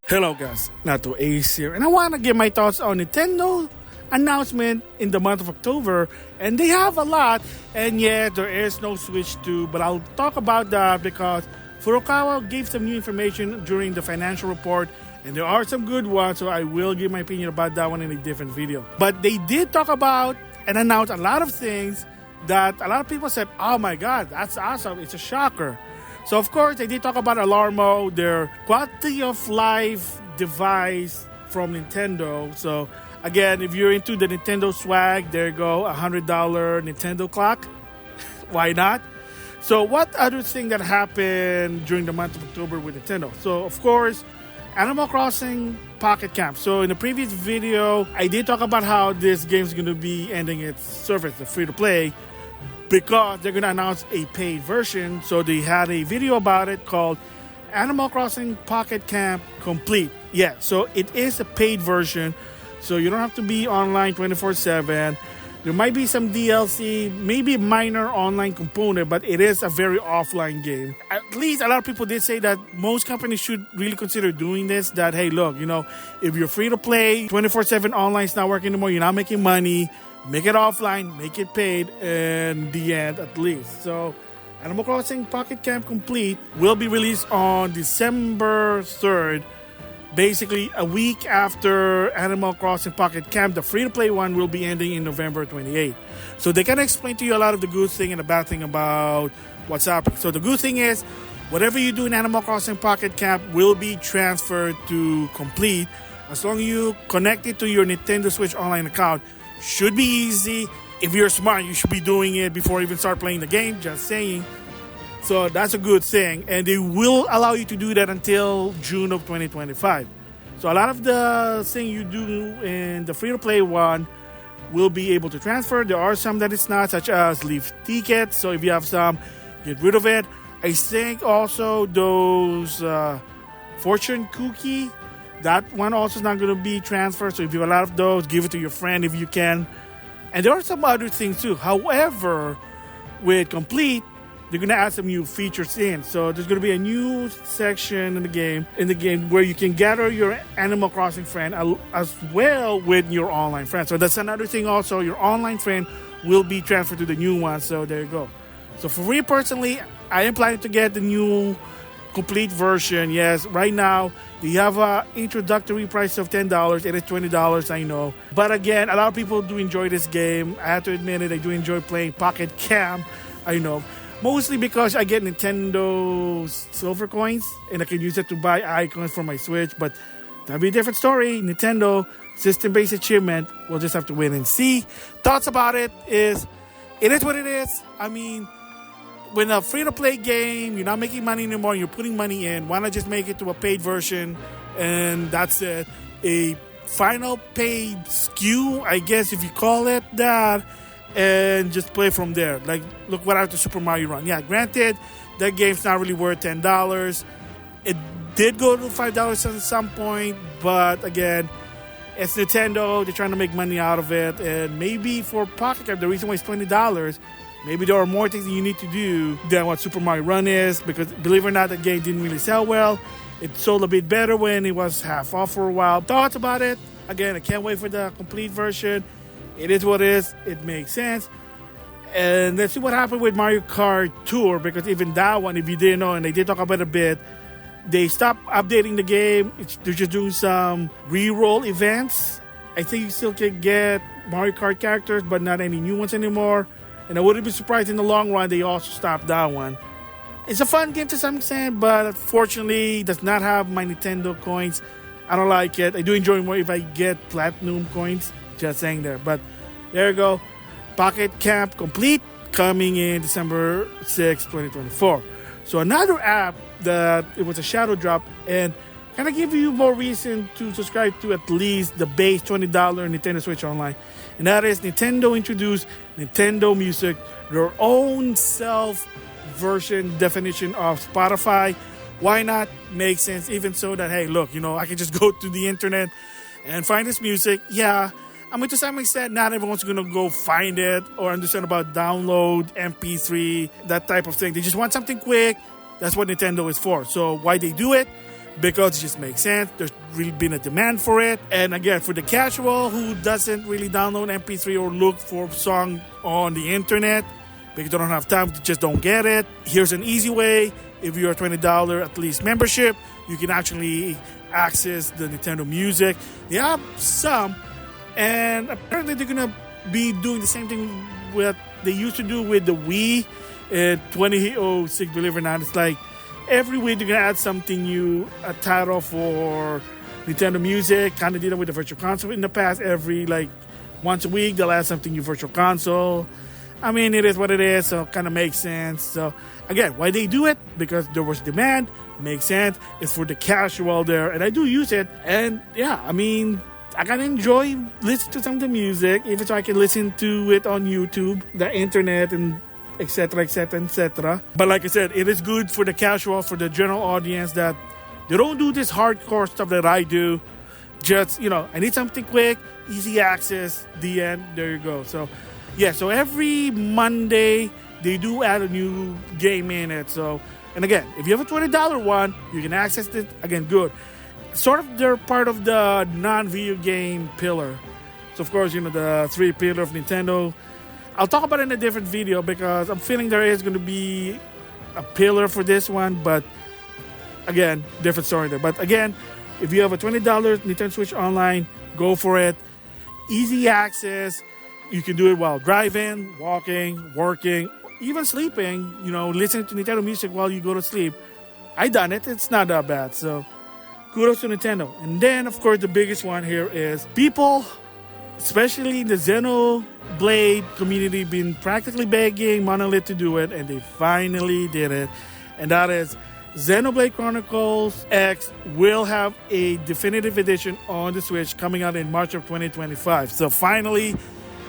Hello guys, NautoAis here, and I want to give my thoughts on Nintendo announcement in the month of October, and they have a lot, and yeah, there is no Switch 2, but I'll talk about that because Furukawa gave some new information during the financial report, and there are some good ones, so I will give my opinion about that one in a different video. But they did talk about and announce a lot of things that a lot of people said, oh my god, that's awesome, it's a shocker. So of course, they did talk about Alarmo, their quality of life device from Nintendo. So again, if you're into the Nintendo swag, there you go, $100 Nintendo clock. Why not? So what other thing that happened during the month of October with Nintendo? So of course, Animal Crossing Pocket Camp. So in the previous video, I did talk about how this game is going to be ending its service, the free-to-play, because they're going to announce a paid version. So they had a video about it called Animal Crossing Pocket Camp Complete. Yeah, so it is a paid version. So you don't have to be online 24/7. There might be some DLC, maybe a minor online component, but it is a very offline game. At least a lot of people did say that most companies should really consider doing this. That, hey, look, if you're free to play, 24/7 online is not working anymore, you're not making money, make it offline, make it paid, in the end at least. So Animal Crossing Pocket Camp Complete will be released on December 3rd. Basically, a week after Animal Crossing Pocket Camp, the free-to-play one will be ending in November 28th. So they can explain to you a lot of the good thing and the bad thing about what's happening. So the good thing is, whatever you do in Animal Crossing Pocket Camp will be transferred to Complete. As long as you connect it to your Nintendo Switch Online account, should be easy. If you're smart, you should be doing it before you even start playing the game, just saying. So that's a good thing. And they will allow you to do that until June of 2025. So a lot of the thing you do in the free-to-play one will be able to transfer. There are some that it's not, such as leave tickets. So if you have some, get rid of it. I think also those fortune cookie, that one also is not going to be transferred. So if you have a lot of those, give it to your friend if you can. And there are some other things too. However, with Complete, they're going to add some new features in. So there's going to be a new section in the game where you can gather your Animal Crossing friend as well with your online friend. So that's another thing also. Your online friend will be transferred to the new one. So there you go. So for me personally, I am planning to get the new Complete version. Yes, right now they have an introductory price of $10. It is $20, I know. But again, a lot of people do enjoy this game. I have to admit it, I do enjoy playing Pocket Camp. I know. Mostly because I get Nintendo silver coins and I can use it to buy icons for my Switch. But that'll be a different story. Nintendo system-based achievement. We'll just have to wait and see. Thoughts about it is what it is. I mean, when a free-to-play game, you're not making money anymore, you're putting money in, why not just make it to a paid version and that's it. A final paid SKU, I guess if you call it that, and just play from there. Like, look what happened to Super Mario Run. Yeah, granted, that game's not really worth $10. It did go to $5 at some point, but again, it's Nintendo. They're trying to make money out of it, and maybe for Pocket Camp, the reason why it's $20, maybe there are more things that you need to do than what Super Mario Run is, because believe it or not, the game didn't really sell well. It sold a bit better when it was half off for a while. Thoughts about it? Again, I can't wait for the complete version. It is what it is. It makes sense. And let's see what happened with Mario Kart Tour, because even that one, if you didn't know, and they did talk about it a bit, they stopped updating the game. They're just doing some re-roll events. I think you still can get Mario Kart characters, but not any new ones anymore. And I wouldn't be surprised in the long run they also stopped that one. It's a fun game to some extent, but unfortunately it does not have my Nintendo coins. I don't like it. I do enjoy more if I get platinum coins. Just saying there. But there you go. Pocket Camp Complete coming in December 6, 2024. So another app that it was a shadow drop and kind of give you more reason to subscribe to at least the base $20 Nintendo Switch Online. And that is Nintendo introduced Nintendo Music, their own self-version definition of Spotify. Why not? Makes sense. Even so that, hey, look, I can just go to the internet and find this music. Yeah, I mean, to some extent, not everyone's going to go find it or understand about download, MP3, that type of thing. They just want something quick. That's what Nintendo is for. So why they do it? because it just makes sense. There's really been a demand for it. And again, for the casual who doesn't really download MP3 or look for song on the internet because they don't have time, they just don't get it, here's an easy way. If you're a $20 at least membership, you can actually access the Nintendo Music. They have some, and apparently they're going to be doing the same thing what they used to do with the Wii in 2006, believe it or not. It's like every week they're going to add something new, a title for Nintendo Music. Kind of did it with the Virtual Console in the past. Every once a week they'll add something new Virtual Console. I mean, it is what it is, so it kind of makes sense. So again, why they do it? Because there was demand. Makes sense. It's for the casual there, and I do use it. And yeah, I mean, I can enjoy listening to some of the music, even so I can listen to it on YouTube, the internet, and etc., etc., etc. But like I said, it is good for the casual, for the general audience that they don't do this hardcore stuff that I do. Just, I need something quick, easy access, the end, there you go. So yeah, so every Monday they do add a new game in it. So, and again, if you have a $20 one, you can access it. Again, good. Sort of, they're part of the non-video game pillar. So, of course, the three pillars of Nintendo. I'll talk about it in a different video because I'm feeling there is going to be a pillar for this one. But, again, different story there. But, again, if you have a $20 Nintendo Switch Online, go for it. Easy access. You can do it while driving, walking, working, even sleeping, listening to Nintendo music while you go to sleep. I done it. It's not that bad. So kudos to Nintendo. And then, of course, the biggest one here is people, especially the Xenoblade community, been practically begging Monolith to do it, and they finally did it. And that is Xenoblade Chronicles X will have a definitive edition on the Switch coming out in March of 2025. So finally,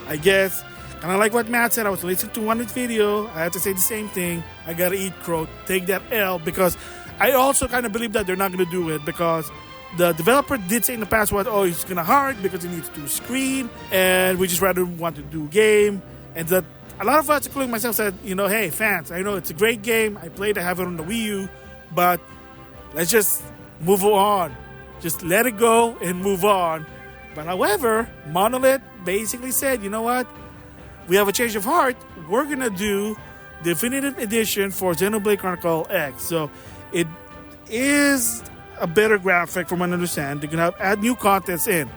I guess, kind of like what Matt said, I was listening to one video. I had to say the same thing. I gotta eat crow, take that L, because I also kind of believe that they're not gonna do it because the developer did say in the past, it's gonna hard because it needs to screen, and we just rather want to do game. And that a lot of us, including myself, said, hey fans, I know it's a great game. I played, I have it on the Wii U, but let's just move on. Just let it go and move on. But however, Monolith basically said, you know what? We have a change of heart. We're going to do definitive edition for Xenoblade Chronicles X. So it is a better graphic from what I understand. They're going to add new contents in.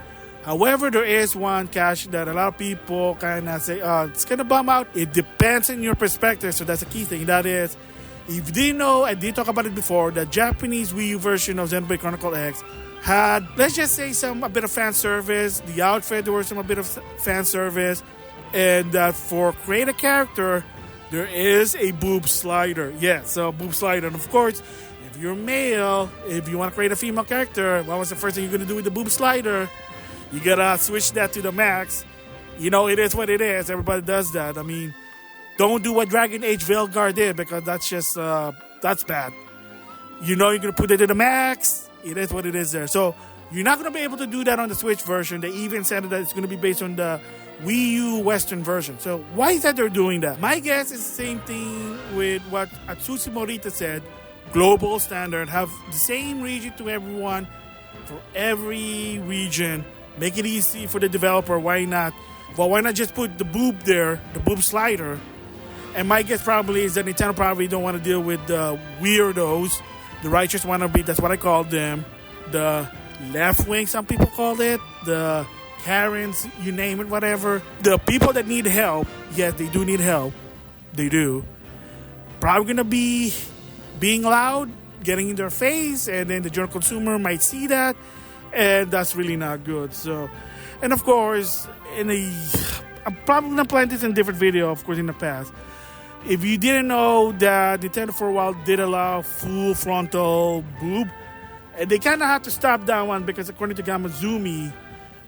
However, there is one catch that a lot of people kind of say, it's going to bum out. It depends on your perspective. So that's a key thing. That is, if you didn't know, I did talk about it before, the Japanese Wii U version of Xenoblade Chronicles X had, let's just say, a bit of fan service. The outfit, there was a bit of fan service. And that for create a character, there is a boob slider. Yeah, so boob slider. And of course, if you're male, if you want to create a female character, what was the first thing you're going to do with the boob slider? You got to switch that to the max. It is what it is. Everybody does that. I mean, don't do what Dragon Age Veilguard did because that's just, that's bad. You're going to put it to the max. It is what it is there. So you're not going to be able to do that on the Switch version. They even said that it's going to be based on the Wii U Western version. So why is that they're doing that? My guess is the same thing with what Atsushi Morita said. Global standard. Have the same region to everyone for every region. Make it easy for the developer. Why not? Well, why not just put the boob there, the boob slider? And my guess probably is that Nintendo probably don't want to deal with the weirdos, the righteous wannabe, that's what I call them, the left wing, some people call it, the Karens, you name it, whatever. The people that need help, yes, they do need help. They do. Probably going to be being loud, getting in their face, and then the general consumer might see that, and that's really not good. So, and of course, I'm probably going to plan this in a different video, of course, in the past. If you didn't know that Nintendo for a while did allow full frontal boob, and they kind of had to stop that one because according to Gamazumi,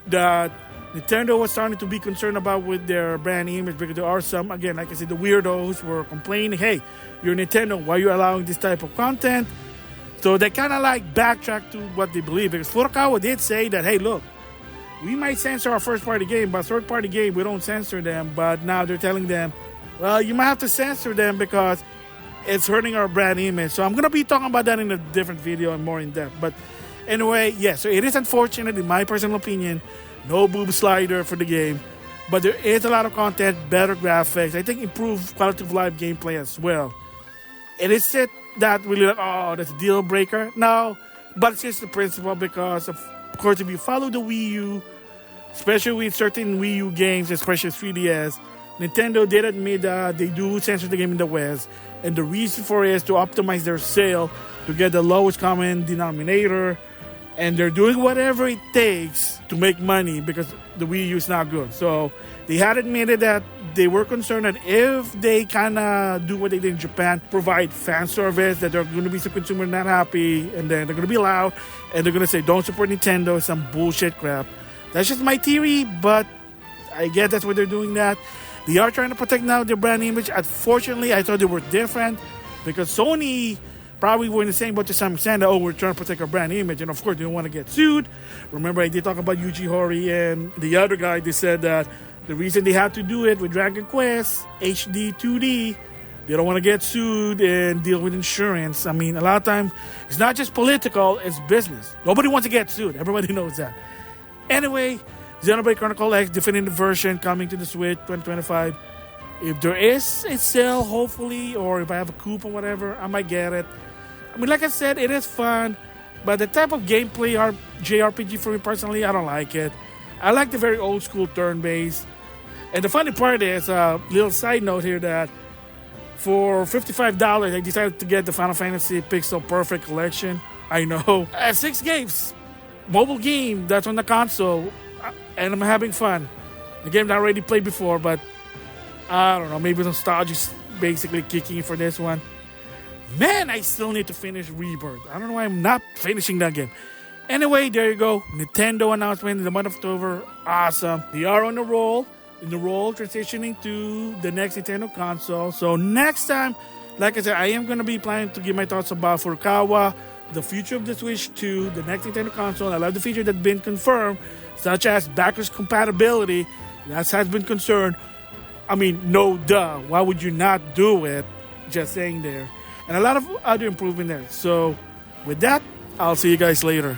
that Nintendo was starting to be concerned about with their brand image because there are some, again, like I said, the weirdos were complaining, hey, you're Nintendo, why are you allowing this type of content? So they kind of backtrack to what they believe because Furukawa did say that, hey, look, we might censor our first-party game, but third-party game, we don't censor them. But now they're telling them, well, you might have to censor them because it's hurting our brand image. So I'm going to be talking about that in a different video and more in depth. But anyway, yeah, so it is unfortunate, in my personal opinion, no boob slider for the game. But there is a lot of content, better graphics, I think improved quality of life gameplay as well. It is it that really like, oh, that's a deal breaker? No, but it's just the principle because, of course, if you follow the Wii U, especially with certain Wii U games, especially 3DS, Nintendo did admit that they do censor the game in the West, and the reason for it is to optimize their sale to get the lowest common denominator, and they're doing whatever it takes to make money because the Wii U is not good. So they had admitted that they were concerned that if they kind of do what they did in Japan, provide fan service, that there are going to be some consumers not happy, and then they're going to be loud, and they're going to say, don't support Nintendo, some bullshit crap. That's just my theory, but I guess that's why they're doing that. They are trying to protect now their brand image. Unfortunately, I thought they were different because Sony probably were in the same boat to some extent. Oh, we're trying to protect our brand image. And of course, they don't want to get sued. Remember, I did talk about Yuji Horii and the other guy. They said that the reason they had to do it with Dragon Quest HD 2D, they don't want to get sued and deal with insurance. I mean, a lot of times, it's not just political, it's business. Nobody wants to get sued. Everybody knows that. Anyway, Xenoblade Chronicles X definitive version coming to the Switch 2025. If there is a sale, hopefully, or if I have a coupon, whatever, I might get it. I mean, like I said, it is fun, but the type of gameplay JRPG for me personally, I don't like it. I like the very old school turn-based. And the funny part is, little side note here, that for $55, I decided to get the Final Fantasy Pixel Perfect Collection. I know. 6 games. Mobile game that's on the console. And I'm having fun. The game that I already played before, but I don't know, maybe nostalgia is basically kicking in for this one. Man, I still need to finish Rebirth. I don't know why I'm not finishing that game. Anyway, there you go. Nintendo announcement in the month of October. Awesome. They are on the roll. Transitioning to the next Nintendo console. So next time, like I said, I am going to be planning to give my thoughts about Furukawa, the future of the Switch 2, the next Nintendo console. I love the feature that's been confirmed, such as backwards compatibility. That has been concerned. I mean, no duh. Why would you not do it? Just saying there. And a lot of other improvement there. So with that, I'll see you guys later.